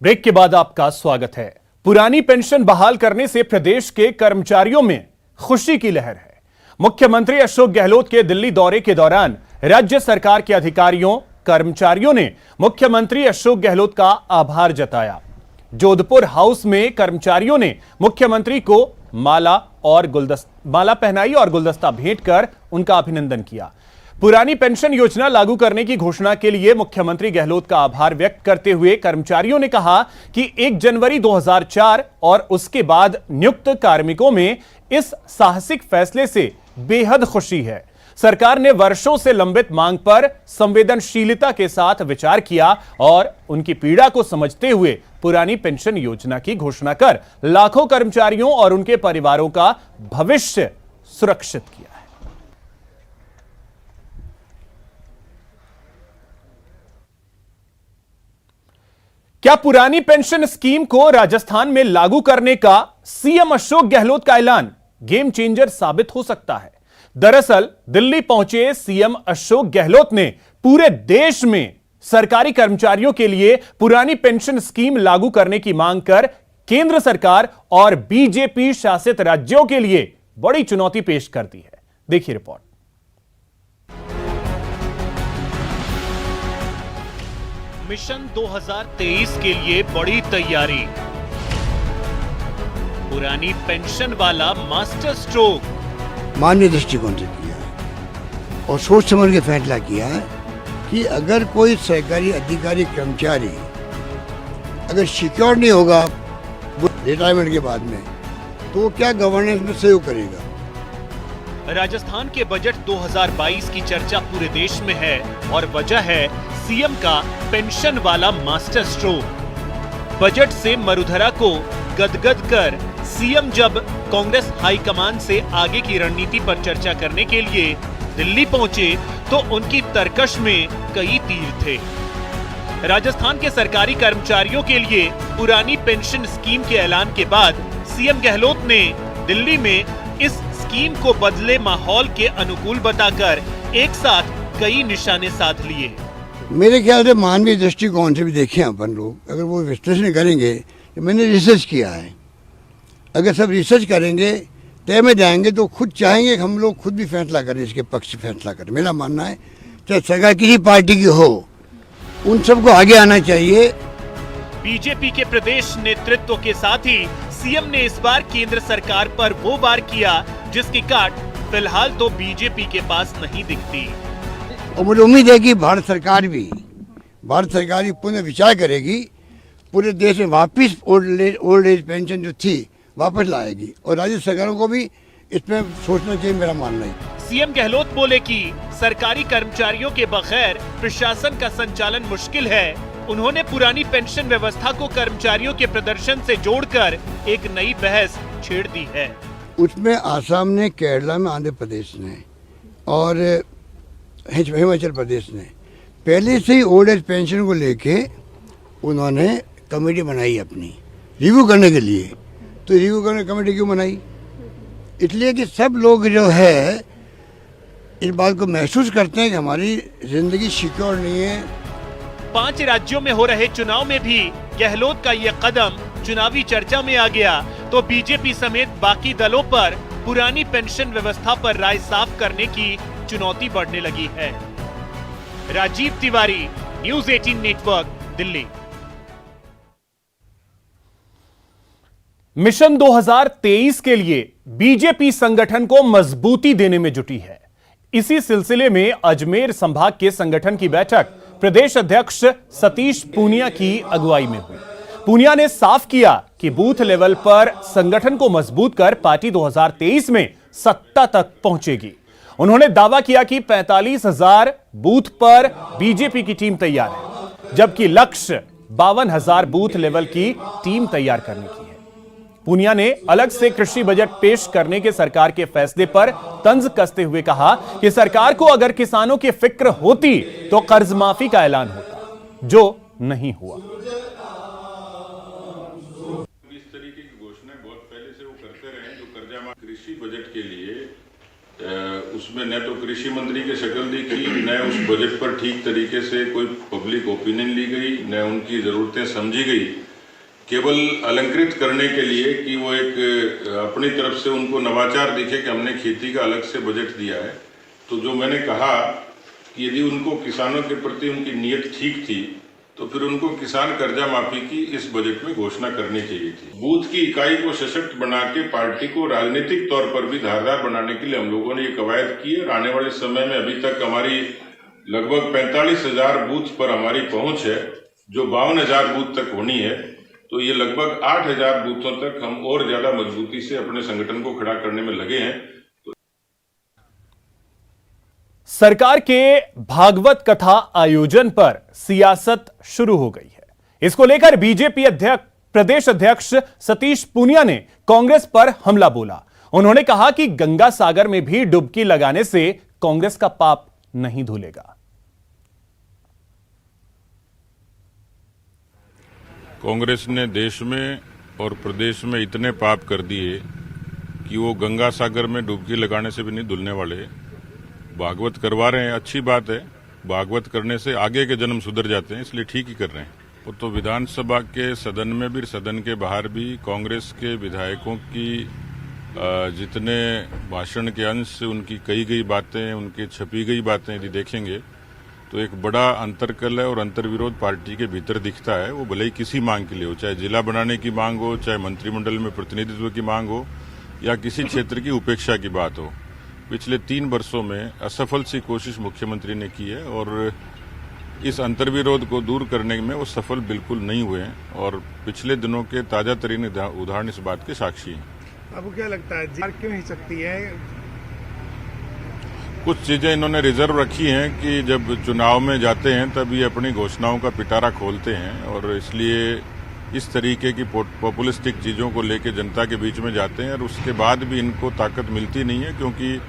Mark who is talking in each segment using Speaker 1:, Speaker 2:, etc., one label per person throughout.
Speaker 1: Break के बाद आपका स्वागत है। पुरानी पेंशन बहाल करने से प्रदेश के कर्मचारियों में खुशी की लहर है। मुख्यमंत्री अशोक गहलोत के दिल्ली दौरे के दौरान राज्य सरकार के अधिकारियों, कर्मचारियों ने मुख्यमंत्री अशोक गहलोत का आभार जताया। जोधपुर हाउस में कर्मचारियों ने मुख्यमंत्री को माला पहनाई और गुलदस्ता भेंट कर उनका अभिनंदन किया। पुरानी पेंशन योजना लागू करने की घोषणा के लिए मुख्यमंत्री गहलोत का आभार व्यक्त करते हुए कर्मचारियों ने कहा कि 1 जनवरी 2004 और उसके बाद नियुक्त कार्मिकों में इस साहसिक फैसले से बेहद खुशी है। सरकार ने वर्षों से लंबित मांग पर संवेदनशीलता के साथ विचार किया और उनकी पीड़ा को समझते हुए पुरानी पेंशन योजना की घोषणा कर लाखों कर्मचारियों और उनके परिवारों का भविष्य सुरक्षित किया। क्या पुरानी पेंशन स्कीम को राजस्थान में लागू करने का सीएम अशोक गहलोत का ऐलान गेम चेंजर साबित हो सकता है? दरअसल दिल्ली पहुंचे सीएम अशोक गहलोत ने पूरे देश में सरकारी कर्मचारियों के लिए पुरानी पेंशन स्कीम लागू करने की मांग कर केंद्र सरकार और बीजेपी शासित राज्यों के लिए बड़ी चुनौती पेश कर दी है। देखिए रिपोर्ट। मिशन 2023 के लिए बड़ी तैयारी। पुरानी पेंशन वाला मास्टर स्ट्रोक
Speaker 2: मानवीय दृष्टिकोण से किया है और सोच समझ के फैसला किया है कि अगर कोई सरकारी अधिकारी कर्मचारी अगर सिक्योर नहीं होगा रिटायरमेंट के बाद में तो क्या गवर्नेंस में सहयोग करेगा।
Speaker 1: राजस्थान के बजट 2022 की चर्चा पूरे देश में है और वजह है सीएम का पेंशन वाला मास्टर स्ट्रोक। बजट से मरुधरा को गदगद कर सीएम जब कांग्रेस हाईकमान से आगे की रणनीति पर चर्चा करने के लिए दिल्ली पहुंचे तो उनकी तरकश में कई तीर थे। राजस्थान के सरकारी कर्मचारियों के लिए पुरानी पेंशन स्कीम के ऐलान के बाद सीएम गहलोत ने दिल्ली में इस स्कीम को बदले माहौल के अनुकूल बताकर एक साथ कई निशाने साध लिए।
Speaker 2: मेरे ख्याल से मानवीय दृष्टिकोण से भी देखें अपन लोग, अगर वो विश्लेषण करेंगे, मैंने रिसर्च किया है, अगर सब रिसर्च करेंगे तय में जाएंगे तो खुद चाहेंगे कि हम लोग खुद भी फैसला करें, इसके पक्ष फैसला करें। मेरा मानना है चाहे सरकार किसी पार्टी की हो, उन सबको आगे आना चाहिए।
Speaker 1: बीजेपी के प्रदेश नेतृत्व के साथ ही सीएम ने इस बार केंद्र सरकार पर वो वार किया जिसकी काट फिलहाल तो बीजेपी के पास नहीं दिखती।
Speaker 2: और मुझे उम्मीद है कि भारत सरकार भी पुनः विचार करेगी, पूरे देश में वापिस ओल्ड एज पेंशन जो थी वापस लाएगी और राज्य सरकारों को भी इसमें सोचना चाहिए, मेरा मानना है।
Speaker 1: सीएम गहलोत बोले कि सरकारी कर्मचारियों के बगैर प्रशासन का संचालन मुश्किल है। उन्होंने पुरानी पेंशन व्यवस्था को कर्मचारियों के प्रदर्शन से जोड़कर एक नई बहस छेड़ दी है।
Speaker 2: उसमें आसाम ने, केरला में, आंध्र प्रदेश ने और हिमाचल प्रदेश ने पहले से ही ओल्ड एज पेंशन को लेके उन्होंने कमेटी बनाई अपनी रिव्यू करने के लिए। तो रिव्यू करने कमेटी क्यों बनाई? इसलिए कि सब लोग जो है इस बात को महसूस करते हैं कि हमारी जिंदगी सिक्योर नहीं है।
Speaker 1: 5 राज्यों में हो रहे चुनाव में भी गहलोत का ये कदम चुनावी चर्चा में आ गया तो बीजेपी समेत बाकी दलों पर पुरानी पेंशन व्यवस्था पर राय साफ करने की चुनौती बढ़ने लगी है। Rajiv Tiwari, news 18 network, Delhi. Mission 2023 के लिए बीजेपी संगठन को मजबूती देने में जुटी है। इसी सिलसिले में अजमेर संभाग के संगठन की बैठक प्रदेश अध्यक्ष सतीश पूनिया की अगुवाई में हुई। पूनिया ने साफ किया कि बूथ लेवल पर संगठन को मजबूत कर पार्टी 2023 में सत्ता तक पहुंचेगी। उन्होंने दावा किया कि 45,000 बूथ पर बीजेपी की टीम तैयार है, जबकि लक्ष्य 52,000 बूथ लेवल की टीम तैयार करने की है। पूनिया ने अलग से कृषि बजट पेश करने के सरकार के फैसले पर तंज कसते हुए कहा कि सरकार को अगर किसानों की फिक्र होती तो कर्ज माफी का ऐलान होता, जो नहीं हुआ।
Speaker 3: इस तरीके की घोषणाएं बहुत पहले से वो करते रहे जो कर्जा कृषि बजट के लिए उसमें न तो कृषि मंत्री की शक्ल दिखी, न उस बजट पर ठीक तरीके से कोई पब्लिक ओपिनियन ली गई, न उनकी जरूरतें समझी गई। केवल अलंकृत करने के लिए कि वो एक अपनी तरफ से उनको नवाचार दिखे कि हमने खेती का अलग से बजट दिया है। तो जो मैंने कहा कि यदि उनको किसानों के प्रति उनकी नीयत ठीक थी तो फिर उनको किसान कर्जा माफी की इस बजट में घोषणा करनी चाहिए थी। बूथ की इकाई को सशक्त बना के पार्टी को राजनीतिक तौर पर भी धारदार बनाने के लिए हम लोगों ने ये कवायद की है। आने वाले समय में अभी तक हमारी लगभग 45,000 बूथ पर हमारी पहुंच है, जो 52,000 बूथ तक होनी है। तो ये लगभग 8,000 बूथों तक हम और ज्यादा मजबूती से अपने संगठन को खड़ा करने में लगे हैं।
Speaker 1: सरकार के भागवत कथा आयोजन पर सियासत शुरू हो गई है। इसको लेकर बीजेपी प्रदेश अध्यक्ष सतीश पूनिया ने कांग्रेस पर हमला बोला। उन्होंने कहा कि गंगा सागर में भी डुबकी लगाने से कांग्रेस का पाप नहीं धुलेगा।
Speaker 3: कांग्रेस ने देश में और प्रदेश में इतने पाप कर दिए कि वो गंगा सागर में डुबकी लगाने से भी नहीं धुलने वाले। भागवत करवा रहे हैं, अच्छी बात है। भागवत करने से आगे के जन्म सुधर जाते हैं, इसलिए ठीक ही कर रहे हैं। वो तो विधानसभा के सदन में भी, सदन के बाहर भी कांग्रेस के विधायकों की जितने भाषण के अंश, उनकी कही गई बातें, उनकी छपी गई बातें यदि देखेंगे तो एक बड़ा अंतरकल है और अंतर्विरोध पार्टी के भीतर दिखता है। वो भले ही किसी मांग के लिए हो, चाहे जिला बनाने की मांग हो, चाहे मंत्रिमंडल में प्रतिनिधित्व की मांग हो, या किसी क्षेत्र की उपेक्षा की बात हो। पिछले 3 वर्षों में असफल सी कोशिश मुख्यमंत्री ने की है और इस अंतर्विरोध को दूर करने में वो सफल बिल्कुल नहीं हुए हैं। और पिछले दिनों के ताजा तरीन उदाहरण इस बात के साक्षी हैं।
Speaker 4: आपको क्या लगता है जीत क्यों नहीं सकती है?
Speaker 3: कुछ चीजें इन्होंने रिजर्व रखी हैं कि जब चुनाव में जाते हैं तब ये अपनी घोषणाओं का पिटारा खोलते हैं और इसलिए इस तरीके की पॉपुलिस्टिक चीजों को लेकर जनता के बीच में जाते हैं और उसके बाद भी इनको ताकत मिलती नहीं है, क्योंकि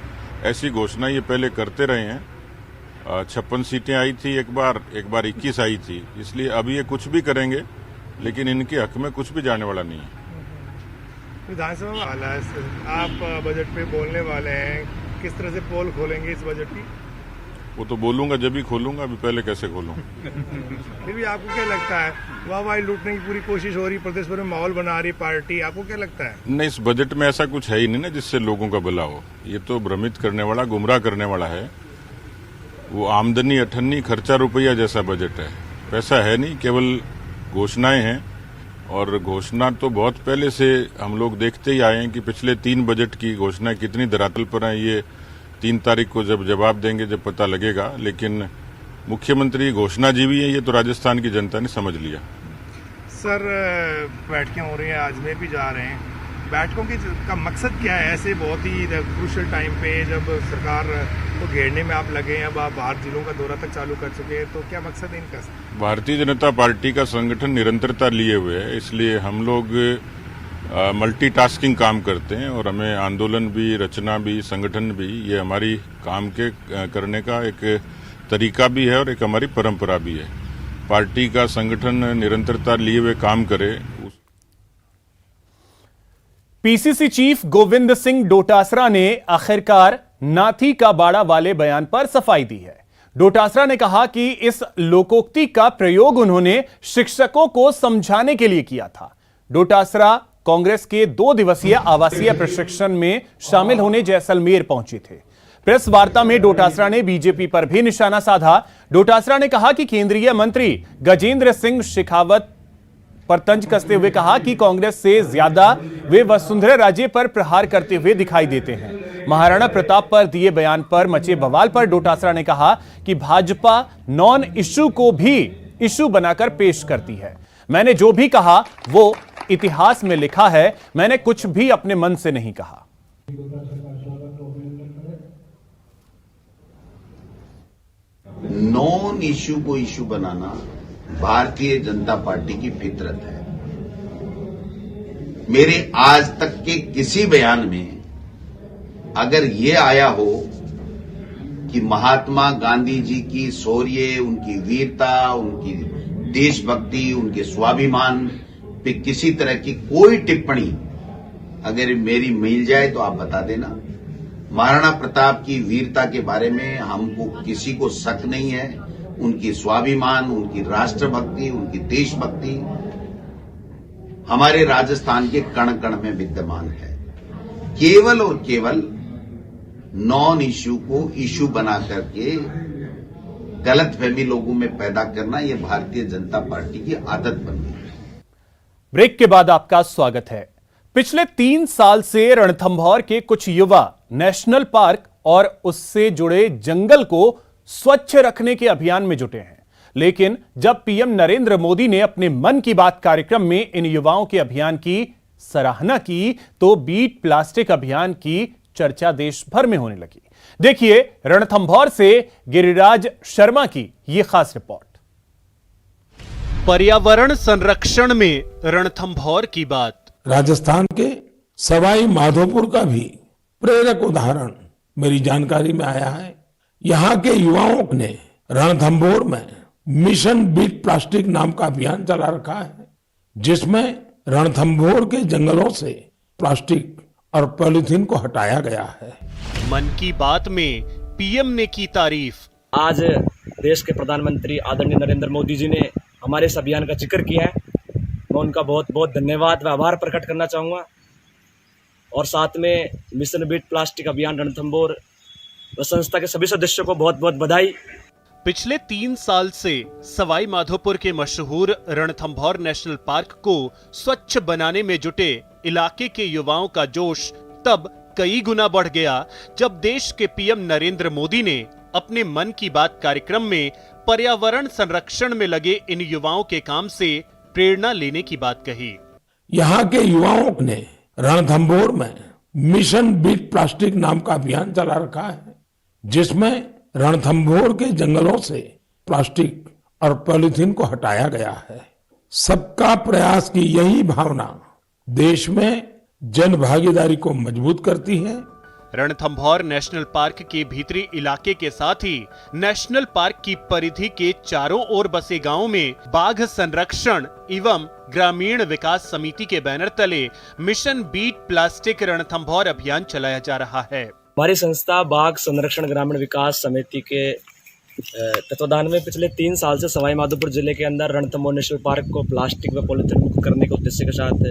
Speaker 3: ऐसी घोषणा ये पहले करते रहे हैं। 56 सीटें आई थी एक बार 21 आई थी, इसलिए अब ये कुछ भी करेंगे लेकिन इनके हक में कुछ भी जाने वाला नहीं है।
Speaker 4: विधानसभा में हाल है, आप बजट पे बोलने वाले हैं, किस तरह से पोल खोलेंगे इस बजट की?
Speaker 3: वो तो बोलूंगा जब ही खोलूंगा, अभी पहले कैसे खोलूं?
Speaker 4: फिर भी आपको क्या लगता है वाह लूटने की पूरी कोशिश हो रही, प्रदेश भर में माहौल बना रही पार्टी, आपको क्या लगता है?
Speaker 3: नहीं, इस बजट में ऐसा कुछ है ही नहीं ना जिससे लोगों का भला हो। ये तो भ्रमित करने वाला, गुमराह करने वाला है। वो आमदनी अठन्नी खर्चा रुपया जैसा बजट है, पैसा है नहीं, केवल घोषणाएं हैं। और घोषणा तो बहुत पहले से हम लोग देखते ही आए हैं कि पिछले 3 बजट की घोषणा कितनी धरातल पर है। ये 3 तारीख को जब जवाब देंगे, जब पता लगेगा। लेकिन मुख्यमंत्री घोषणाजीवी है, ये तो राजस्थान की जनता ने समझ लिया।
Speaker 4: सर, बैठकें हो रही हैं, अजमेर भी जा रहे हैं, बैठकों का मकसद क्या है? ऐसे बहुत ही क्रूशियल टाइम पे जब सरकार को घेरने में आप लगे हैं, अब आप बाहर जिलों का दौरा तक चालू कर चुके हैं, तो क्या मकसद है इनका? भारतीय
Speaker 3: जनता पार्टी का संगठन निरंतरता लिए हुए है, इसलिए हम लोग मल्टीटास्किंग काम करते हैं और हमें आंदोलन भी, रचना भी, संगठन भी, ये हमारी काम के करने का एक तरीका भी है और एक हमारी परंपरा भी है। पार्टी का संगठन निरंतरता लिए हुए काम करे।
Speaker 1: पीसीसी चीफ गोविंद सिंह डोटासरा ने आखिरकार नाथी का बाड़ा वाले बयान पर सफाई दी है। डोटासरा ने कहा कि इस लोकोक्ति का प्रयोग उन्होंने शिक्षकों को समझाने के लिए किया था। डोटासरा कांग्रेस के 2 दिवसीय आवासीय प्रशिक्षण में शामिल होने जैसलमेर पहुंचे थे। प्रेस वार्ता में डोटासरा ने बीजेपी पर भी निशाना साधा। डोटासरा ने कहा कि केंद्रीय मंत्री गजेंद्र सिंह शेखावत पर तंज कसते हुए कहा कि कांग्रेस से ज्यादा वे वसुंधरा राजे पर प्रहार करते हुए दिखाई देते हैं। महाराणा प्रताप पर दिए बयान पर मचे बवाल पर डोटासरा ने कहा कि भाजपा नॉन इश्यू को भी इश्यू बनाकर पेश करती है। मैंने जो भी कहा वो इतिहास में लिखा है, मैंने कुछ भी अपने मन से नहीं कहा।
Speaker 5: नॉन इश्यू को इश्यू बनाना भारतीय जनता पार्टी की फितरत है। मेरे आज तक के किसी बयान में अगर ये आया हो कि महात्मा गांधी जी की शौर्य, उनकी वीरता, उनकी देशभक्ति, उनके स्वाभिमान पे किसी तरह की कोई टिप्पणी अगर मेरी मिल जाए तो आप बता देना। महाराणा प्रताप की वीरता के बारे में हमको किसी को शक नहीं है। उनकी स्वाभिमान, उनकी राष्ट्रभक्ति, उनकी देशभक्ति हमारे राजस्थान के कण कण में विद्यमान है। केवल और केवल नॉन इश्यू को इश्यू बना करके गलतफहमी लोगों में पैदा करना, यह भारतीय जनता पार्टी की आदत बन गई है।
Speaker 1: ब्रेक के बाद आपका स्वागत है। पिछले 3 साल से रणथंभौर के कुछ युवा नेशनल पार्क और उससे जुड़े जंगल को स्वच्छ रखने के अभियान में जुटे हैं। लेकिन जब पीएम नरेंद्र मोदी ने अपने मन की बात कार्यक्रम में इन युवाओं के अभियान की सराहना की, तो बीट प्लास्टिक अभियान की चर्चा देश भर में होने लगी। देखिए रणथंभौर से गिरिराज शर्मा की यह खास रिपोर्ट। पर्यावरण संरक्षण में रणथंभौर की बात।
Speaker 6: राजस्थान के सवाई माधोपुर का भी प्रेरक उदाहरण मेरी जानकारी में आया है। यहाँ के युवाओं ने रणथंभौर में मिशन बीट प्लास्टिक नाम का अभियान चला रखा है, जिसमें रणथंभौर के जंगलों से प्लास्टिक और पॉलीथीन को हटाया गया है।
Speaker 1: मन की बात में पीएम ने की तारीफ।
Speaker 7: आज देश के प्रधानमंत्री आदरणीय नरेंद्र मोदी जी ने हमारे इस अभियान का जिक्र किया है। मैं उनका बहुत बहुत धन्यवाद व आभार प्रकट करना चाहूँगा। और साथ में मिशन बीट प्लास्टिक अभियान रणथंभौर व संस्था के सभी सदस्यों को बहुत बहुत बधाई।
Speaker 1: पिछले 3 साल से सवाई माधोपुर के मशहूर रणथंभौर नेशनल पार्क को स्वच्छ बनाने में जुटे इलाके के युवाओं का जोश तब कई गुना बढ़ गया जब देश के पीएम नरेंद्र मोदी ने अपने मन की बात कार्यक्रम में पर्यावरण संरक्षण में लगे इन युवाओं के काम से प्रेरणा लेने की बात कही।
Speaker 6: यहाँ के युवाओं ने रणथंभौर में मिशन बीट प्लास्टिक नाम का अभियान चला रखा है, जिसमें रणथंभौर के जंगलों से प्लास्टिक और पॉलीथीन को हटाया गया है। सबका प्रयास की यही भावना देश में जन भागीदारी को मजबूत करती है।
Speaker 1: रणथंभौर नेशनल पार्क के भीतरी इलाके के साथ ही नेशनल पार्क की परिधि के चारों ओर बसे गांवों में बाघ संरक्षण एवं ग्रामीण विकास समिति के बैनर तले मिशन बीट प्लास्टिक रणथंभौर अभियान चलाया जा रहा है।
Speaker 7: हमारी संस्था बाघ संरक्षण ग्रामीण विकास समिति के तत्वाधान में पिछले 3 साल से सवाई माधोपुर जिले के अंदर रणथंभौर नेशनल पार्क को प्लास्टिक व पॉलीथीन मुक्त करने के उद्देश्य के साथ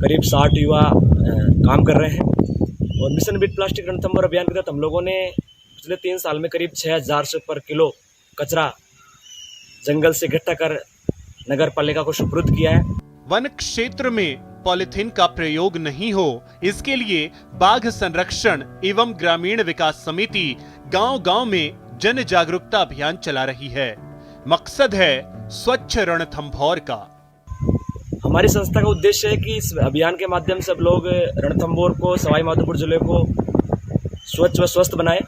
Speaker 7: करीब 60 युवा काम कर रहे हैं। और मिशन बीट प्लास्टिक रणथंभौर अभियान के तहत हम लोगों ने पिछले 3 साल में करीब 6000 से ऊपर किलो कचरा जंगल से इकट्ठा कर नगर पालिका को सुपुर्द किया है।
Speaker 1: वन क्षेत्र में पॉलीथीन का प्रयोग नहीं हो, इसके लिए बाघ संरक्षण एवं ग्रामीण विकास समिति गांव-गांव में जन जागरूकता अभियान चला रही है। मकसद है स्वच्छ रणथंभौर का।
Speaker 7: हमारी संस्था का उद्देश्य है कि इस अभियान के माध्यम से अब लोग रणथंभौर को, सवाई माधोपुर जिले को स्वच्छ व स्वस्थ बनाए।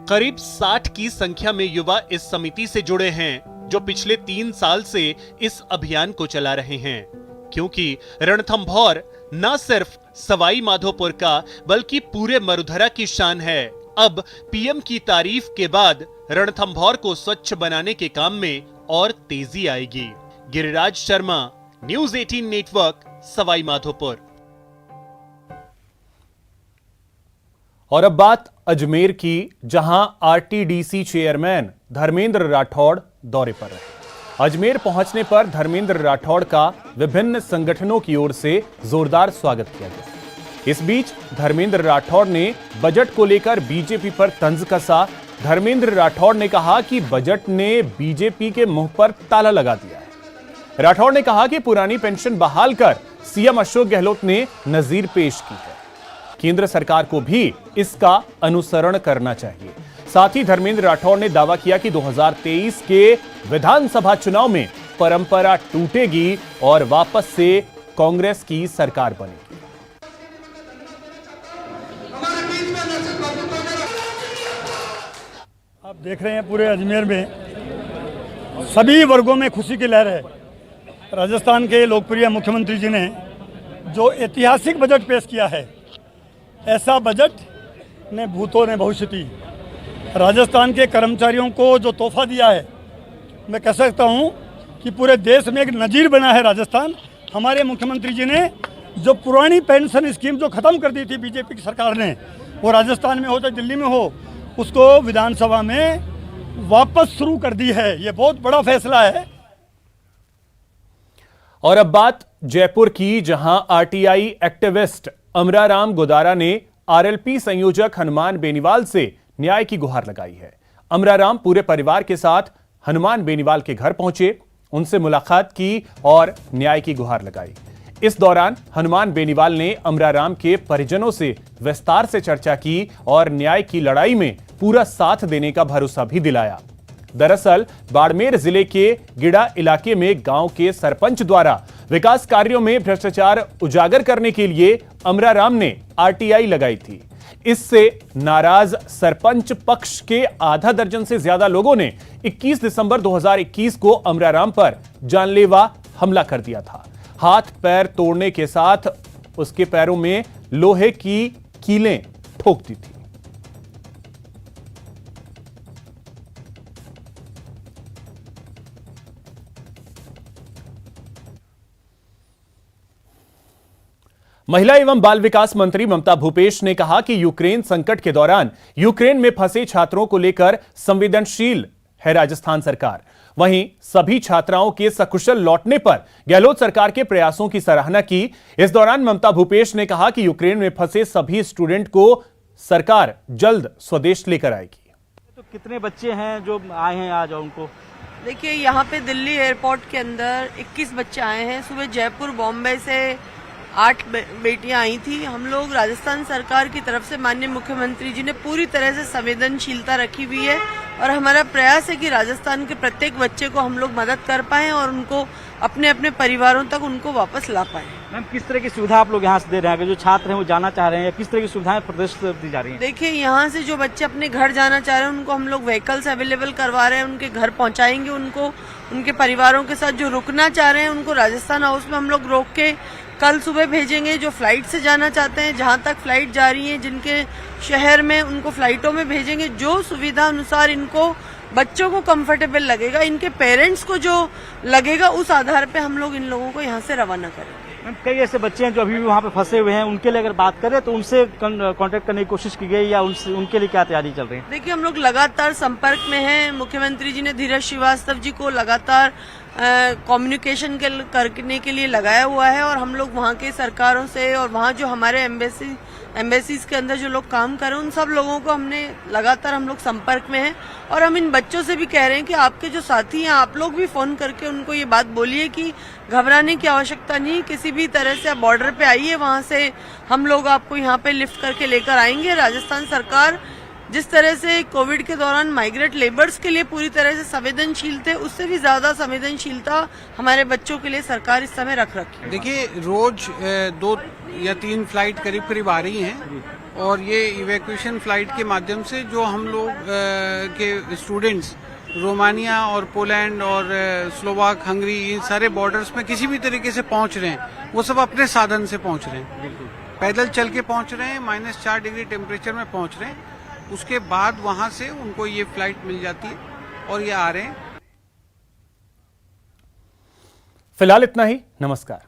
Speaker 1: करीब 60 की संख्या में युवा इस समिति से जुड़े हैं, जो पिछले 3 साल से इस अभियान को चला रहे हैं। क्योंकि रणथंभौर न सिर्फ सवाई माधोपुर का बल्कि पूरे मरुधरा की शान है। अब पीएम की तारीफ के बाद रणथंभौर को स्वच्छ बनाने के काम में और तेजी आएगी। Giriraj Sharma, news 18 network, Sawai Madhopur. और अब बात अजमेर की, जहां आरटीडीसी चेयरमैन धर्मेंद्र राठौड़ दौरे पर रहे। अजमेर पहुंचने पर धर्मेंद्र राठौड़ का विभिन्न संगठनों की ओर से जोरदार स्वागत किया गया। इस बीच धर्मेंद्र राठौड़ ने बजट को लेकर बीजेपी पर तंज कसा। धर्मेंद्र राठौड़ ने कहा कि बजट ने बीजेपी के मुंह पर ताला लगा दिया है। राठौड़ ने कहा कि पुरानी पेंशन बहाल कर सीएम अशोक गहलोत ने नजीर पेश की है। केंद्र सरकार को भी इसका अनुसरण करना चाहिए। साथ ही धर्मेंद्र राठौड़ ने दावा किया कि 2023 के विधानसभा चुनाव में परंपरा टूटेगी और वापस से कांग्रेस की सरकार बनेगी।
Speaker 8: आप देख रहे हैं पूरे अजमेर में सभी वर्गों में खुशी की लहर है। राजस्थान के लोकप्रिय मुख्यमंत्री जी ने जो ऐतिहासिक बजट पेश किया है, ऐसा बजट ने भूतों ने भविष्यति। राजस्थान के कर्मचारियों को जो तोहफा दिया है, मैं कह सकता हूं कि पूरे देश में एक नज़ीर बना है राजस्थान। हमारे मुख्यमंत्री जी ने जो पुरानी पेंशन स्कीम जो ख़त्म कर दी थी बीजेपी की सरकार ने, वो राजस्थान में हो चाहे दिल्ली में हो, उसको विधानसभा में वापस शुरू कर दी है। ये बहुत बड़ा फैसला है।
Speaker 1: और अब बात जयपुर की, जहां आरटीआई एक्टिविस्ट अमराराम गोदारा ने आरएलपी संयोजक हनुमान बेनीवाल से न्याय की गुहार लगाई है। अमराराम पूरे परिवार के साथ हनुमान बेनीवाल के घर पहुंचे, उनसे मुलाकात की और न्याय की गुहार लगाई। इस दौरान हनुमान बेनीवाल ने अमराराम के परिजनों से विस्तार से चर्चा की और न्याय की लड़ाई में पूरा साथ देने का भरोसा भी दिलाया। दरअसल बाड़मेर जिले के गिड़ा इलाके में गांव के सरपंच द्वारा विकास कार्यों में भ्रष्टाचार उजागर करने के लिए अमराराम ने आरटीआई लगाई थी। इससे नाराज सरपंच पक्ष के आधा दर्जन से ज्यादा लोगों ने 21 दिसंबर 2021 को अमराराम पर जानलेवा हमला कर दिया था। हाथ पैर तोड़ने के साथ उसके पैरों में लोहे की कीलें ठोक दी थी। महिला एवं बाल विकास मंत्री ममता भूपेश ने कहा कि यूक्रेन संकट के दौरान यूक्रेन में फंसे छात्रों को लेकर संवेदनशील है राजस्थान सरकार। वहीं सभी छात्राओं के सकुशल लौटने पर गहलोत सरकार के प्रयासों की सराहना की। इस दौरान ममता भूपेश ने कहा कि यूक्रेन में फंसे सभी स्टूडेंट को सरकार जल्द स्वदेश लेकर आएगी।
Speaker 9: तो कितने बच्चे हैं जो आए हैं आज उनको?
Speaker 10: देखिए, यहाँ पे दिल्ली एयरपोर्ट के अंदर 21 बच्चे आए हैं। सुबह जयपुर बॉम्बे से 8 बेटियां आई थी। हम लोग राजस्थान सरकार की तरफ से माननीय मुख्यमंत्री जी ने पूरी तरह से संवेदनशीलता रखी हुई है और हमारा प्रयास है कि राजस्थान के प्रत्येक बच्चे को हम लोग मदद कर पाएं और उनको अपने अपने परिवारों तक उनको वापस ला पाएं।
Speaker 9: मैम, किस तरह की सुविधा आप लोग यहाँ से दे रहे हैं? जो छात्र हैं वो जाना चाह रहे हैं, किस तरह की सुविधाएं प्रदेश से दी जा रही हैं?
Speaker 10: देखिए, यहाँ से जो बच्चे अपने घर जाना चाह रहे हैं उनको हम लोग व्हीकल्स अवेलेबल करवा रहे हैं, उनके घर पहुँचाएंगे। उनको उनके परिवारों के साथ जो रुकना चाह रहे हैं उनको राजस्थान हाउस में हम लोग रोक के कल सुबह भेजेंगे। जो फ्लाइट से जाना चाहते हैं, जहां तक फ्लाइट जा रही है जिनके शहर में, उनको फ्लाइटों में भेजेंगे। जो सुविधा अनुसार इनको बच्चों को कंफर्टेबल लगेगा, इनके पेरेंट्स को जो लगेगा, उस आधार पे हम लोग इन लोगों को यहाँ से रवाना करेंगे।
Speaker 9: मैम, कई ऐसे बच्चे हैं जो अभी भी वहाँ पे फंसे हुए हैं, उनके लिए अगर बात करें तो उनसे कांटेक्ट करने की कोशिश की गई या उनके लिए क्या तैयारी चल रही है?
Speaker 10: देखिए, हम लोग लगातार संपर्क में हैं। मुख्यमंत्री जी ने धीरज श्रीवास्तव जी को लगातार कम्युनिकेशन करने के लिए लगाया हुआ है और हम लोग वहाँ के सरकारों से और वहाँ जो हमारे एम्बेसीज के अंदर जो लोग काम कर रहे हैं उन सब लोगों को हमने लगातार हम लोग संपर्क में हैं। और हम इन बच्चों से भी कह रहे हैं कि आपके जो साथी हैं, आप लोग भी फोन करके उनको ये बात बोलिए कि घबराने की आवश्यकता नहीं। किसी भी तरह से आप बॉर्डर पे आइए, वहाँ से हम लोग आपको यहाँ पे लिफ्ट करके लेकर आएंगे। राजस्थान सरकार जिस तरह से कोविड के दौरान माइग्रेट लेबर्स के लिए पूरी तरह से संवेदनशील थे, उससे भी ज्यादा संवेदनशीलता हमारे बच्चों के लिए सरकार इस समय रख रखी है।
Speaker 11: देखिए, रोज 2 या 3 फ्लाइट करीब करीब आ रही हैं और ये इवैक्यूएशन फ्लाइट के माध्यम से जो हम लोग के स्टूडेंट्स रोमानिया और पोलैंड और स्लोवाक, हंगरी, इन सारे बॉर्डर्स में किसी भी तरीके से पहुंच रहे हैं, वो सब अपने साधन से पहुंच रहे हैं। पैदल चल के पहुंच रहे हैं, -4 डिग्री टेम्परेचर में पहुंच रहे हैं। उसके बाद वहां से उनको ये फ्लाइट मिल जाती है और ये आ रहे हैं।
Speaker 1: फिलहाल इतना ही। नमस्कार।